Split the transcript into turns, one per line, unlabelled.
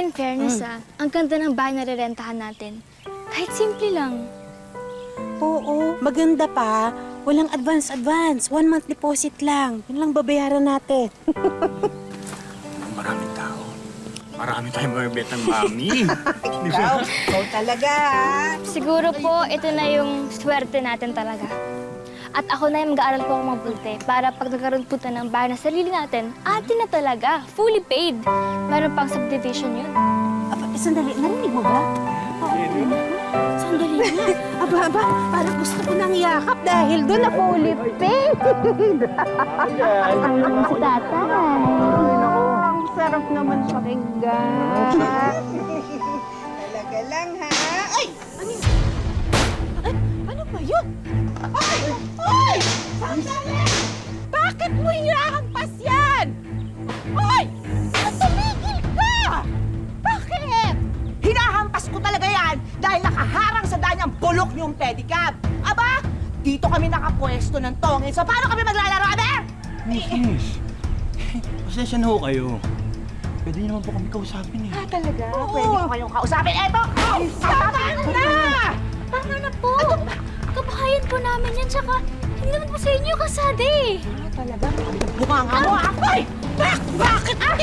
in fairness ang ganda ng bahay na rerentahan natin. Kahit simple lang.
Oo, maganda pa. Walang advance. 1 month deposit lang. Yun lang babayaran natin.
Maraming tao. Marami tayong mabibetang mami.
Ikaw talaga.
Siguro po, ito na yung swerte natin talaga. At ako na yung mag-aaral po ako mabuti para pag nagkaroon po tayo ng bahay na sarili natin, atin na talaga, fully paid. Meron pang subdivision yun.
Sandali, narinig mo ba? Sandali na. Aba, parang gusto ko nang yakap dahil doon na fully paid.
Si tatay.
Ang sarap naman pakinggan. Talaga lang, ha? Ay! Ano yun? Ay, ano ba yun? Ay! Ay! Sandali! Bakit mo hinahampas yan? Ay! Tumigil ka! Bakit?
Hinahampas ko talaga yan dahil nakaharang sa daan yung bulok niyong pedicab. Aba, dito kami nakapwesto ng tongin. So, paano kami maglalaro, Aber?
Miss, pasensya na ho kayo. Pwede niyo naman po kami kausapin eh.
Talaga? Pwede ko kayong kausapin. Eto! Tama na!
Tama na po. Kabahayan po namin yan, tsaka hindi naman po sa inyo kasada eh.
Talaga? Bukanga mo, ah! Ay! Bakit? Ah!